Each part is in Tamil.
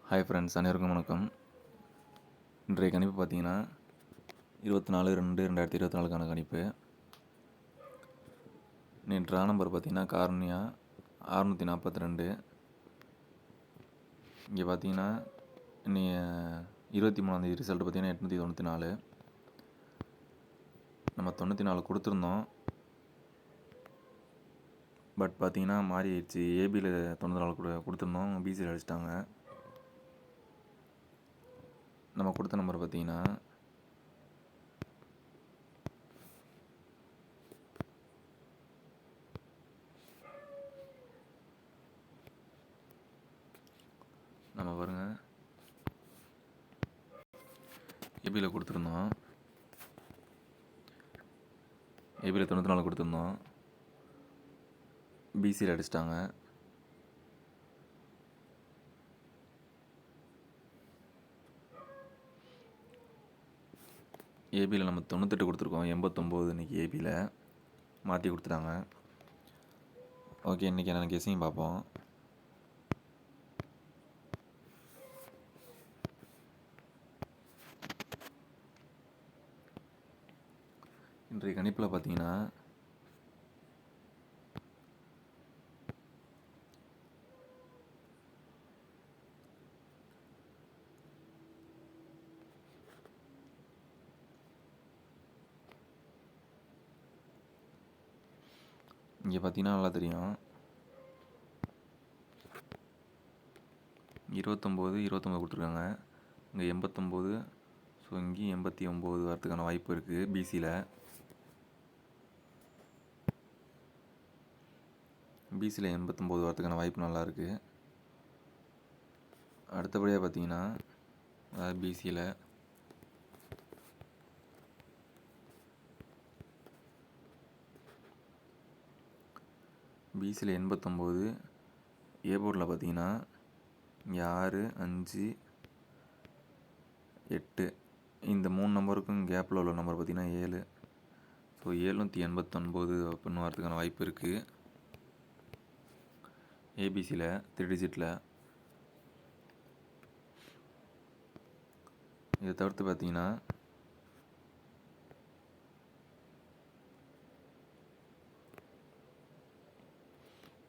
ஹாய் ஃப்ரெண்ட்ஸ், அனைவருக்கும் வணக்கம். இன்றைய கணிப்பு பார்த்தீங்கன்னா 24/2/2024க்கான கணிப்பு. இன்னைக்கு ட்ரா நம்பர் பார்த்தீங்கன்னா கார்னியா 642. இங்கே பார்த்தீங்கன்னா இன்னைய 23ஆந்தேதி ரிசல்ட் பார்த்தீங்கன்னா 894. நம்ம 94 கொடுத்துருந்தோம். பட் பார்த்தீங்கன்னா மாறி ஆயிடுச்சு. ஏபியில் 94 கொடுத்துருந்தோம், பிசியில் அடிச்சிட்டாங்க. நம்ம கொடுத்த நம்பர் பார்த்தீங்கன்னா நம்ம பாருங்கள் ஏபியில் கொடுத்துருந்தோம். ஏபியில் 94 கொடுத்துருந்தோம், பிசியில் அடிச்சிட்டாங்க. ஏபியில் நம்ம 98 கொடுத்துருக்கோம், 89 இன்றைக்கி ஏபியில் மாற்றி கொடுத்துட்டாங்க. ஓகே, இன்றைக்கி என்னென்ன கெஸ்ஸையும் பார்ப்போம். இன்றைய கணிப்பில் பார்த்தீங்கன்னா இங்கே பார்த்தீங்கன்னா நல்லா தெரியும். 29 கொடுத்துருக்காங்க. இங்கே 89. ஸோ இங்கேயும் 89 வரதுக்கான வாய்ப்பு இருக்குது பிசியில். பிசியில் 89 வரதுக்கான வாய்ப்பு நல்லாயிருக்கு. அடுத்தபடியாக பார்த்தீங்கன்னா அதாவது பிசியில் பிசியில் 89. ஏ போர்டில் பார்த்தீங்கன்னா இங்கே 6, 5, 8 இந்த 3 நம்பருக்கும் கேப்பில் உள்ள நம்பர் பார்த்தீங்கன்னா 7. ஸோ 789 அப்படின்னு வரதுக்கான வாய்ப்பு இருக்குது ஏபிசியில் 3 டிஜிட்டில். இதை தவிர்த்து பார்த்தீங்கன்னா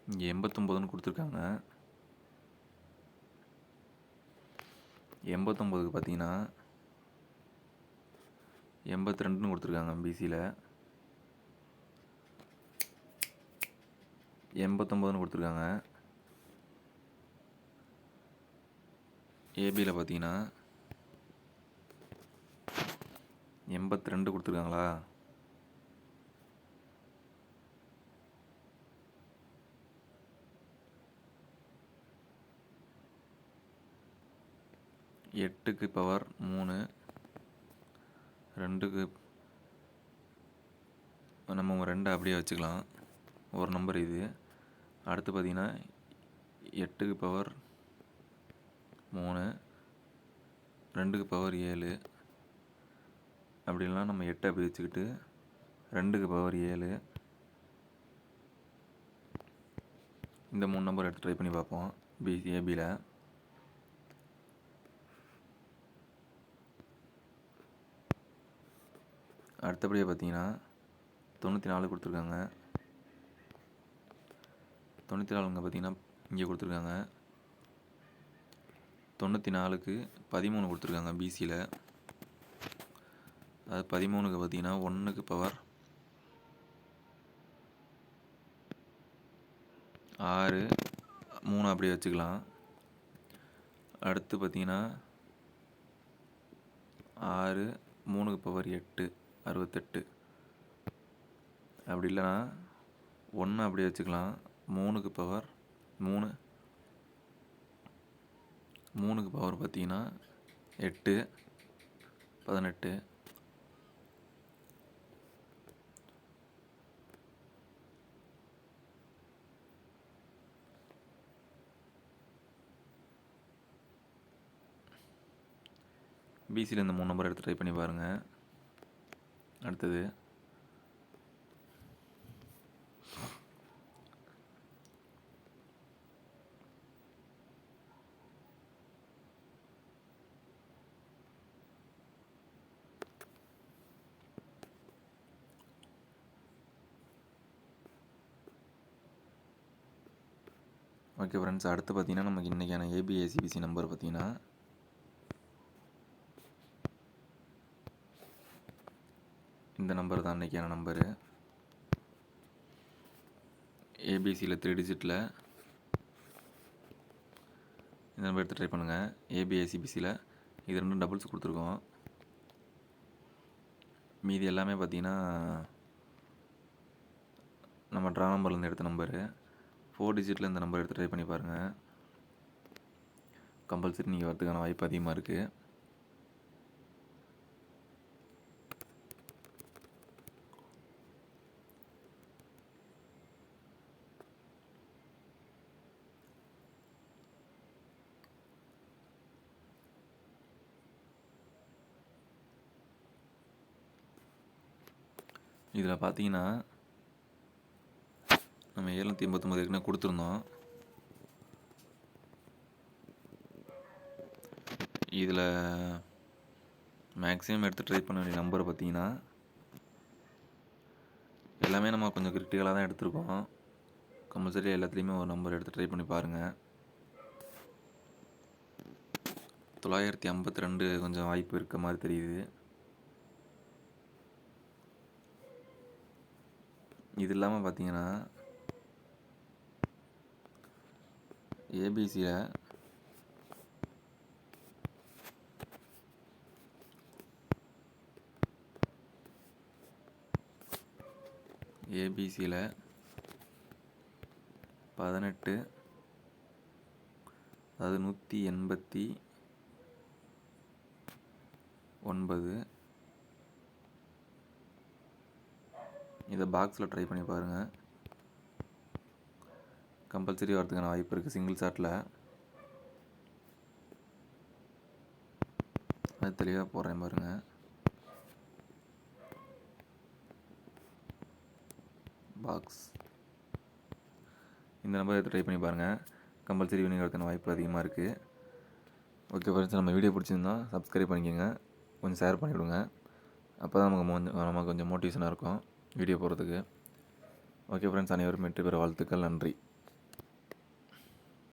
இங்கே 89ன்னு கொடுத்துருக்காங்க. 89க்கு பார்த்தீங்கன்னா 82ன்னு கொடுத்துருக்காங்க பிசியில். 89ன்னு கொடுத்துருக்காங்க. ஏபியில் பார்த்தீங்கன்னா 82 கொடுத்துருக்காங்களா. எட்டுக்கு பவர் 3, 2க்கு நம்ம 2 அப்படியே வச்சுக்கலாம், ஒரு நம்பர் இது. அடுத்து பார்த்திங்கன்னா 8க்கு பவர் 3, 2க்கு பவர் 7. அப்படிலாம் நம்ம 8 அப்படி வச்சுக்கிட்டு 2க்கு பவர் 7 இந்த 3 நம்பர் எடுத்து ட்ரை பண்ணி பார்ப்போம் ஏபியில். அடுத்தபடியாக பார்த்தீங்கன்னா 94 கொடுத்துருக்காங்க. 94ங்க பார்த்தீங்கன்னா இங்கே கொடுத்துருக்காங்க. 94க்கு 13 கொடுத்துருக்காங்க பிசியில். அது 13க்கு பார்த்தீங்கன்னா 1க்கு பவர் 6, 3 அப்படியே வச்சுக்கலாம். அடுத்து பார்த்தீங்கன்னா 6, 3க்கு பவர் 8, 68. அப்படி இல்லைன்னா 1 அப்படியே வச்சுக்கலாம். 3க்கு பவர் 3, 3க்கு பவர் பார்த்தீங்கன்னா 8, 18. பிசியில் இந்த 3 நம்பர் எடுத்து ட்ரை பண்ணி பாருங்கள். அடுத்தது ஓகே ஃப்ரெண்ட்ஸ், அடுத்து பார்த்தீங்கன்னா நமக்கு இன்றைக்கான ஏபிஏசிபிசி நம்பர் பார்த்தீங்கன்னா இந்த நம்பர் தான் இன்றைக்கான நம்பரு. ஏபிசியில் 3 டிஜிட்டில் இந்த நம்பர் எடுத்து ட்ரை பண்ணுங்கள். ஏபிஏசிபிசியில் இது 2 டபுள்ஸ் கொடுத்துருக்கோம். மீதி எல்லாமே பார்த்தீங்கன்னா நம்ம ட்ரா நம்பர்லேருந்து எடுத்த நம்பரு. 4 டிஜிட்டில் இந்த நம்பர் எடுத்து ட்ரை பண்ணி பாருங்கள். கம்பல்சரி நீங்கள் வரதுக்கான வாய்ப்பு அதிகமாக இருக்குது. இதில் பார்த்தீங்கன்னா நம்ம 789 ஏற்கனவே கொடுத்துருந்தோம். இதில் மேக்ஸிமம் எடுத்து ட்ரை பண்ண வேண்டிய நம்பரை பார்த்தீங்கன்னா எல்லாமே நம்ம கொஞ்சம் கிரிட்டிக்கலாக தான் எடுத்திருக்கோம். கம்பல்சரி எல்லாத்துலேயுமே ஒரு நம்பர் எடுத்து ட்ரை பண்ணி பாருங்கள். 952 கொஞ்சம் வாய்ப்பு இருக்க மாதிரி தெரியுது. இது இல்லாமல் பார்த்தீங்கன்னா ஏபிசியில் ஏபிசியில் 18, அதாவது 189 இதை பாக்ஸில் ட்ரை பண்ணி பாருங்கள். கம்பல்சரி வரதுக்கான வாய்ப்பு இருக்குது சிங்கிள் ஷாட்டில். அது தெளிவாக போடுறேன் பாருங்கள். பாக்ஸ் இந்த நம்பர் எடுத்து ட்ரை பண்ணி பாருங்கள். கம்பல்சரி வினிங் வரதுக்கான வாய்ப்பு அதிகமாக இருக்குது. ஓகே ஃப்ரெண்ட்ஸ், நம்ம வீடியோ பிடிச்சிருந்தா சப்ஸ்கிரைப் பண்ணிக்கோங்க, கொஞ்சம் ஷேர் பண்ணிவிடுங்க. அப்போ தான் நமக்கு கொஞ்சம் மோட்டிவேஷனாக இருக்கும் வீடியோ போடுறதுக்கு. ஓகே ஃப்ரெண்ட்ஸ், அனைவரும் வெற்றி பெற வாழ்த்துக்கள். நன்றி.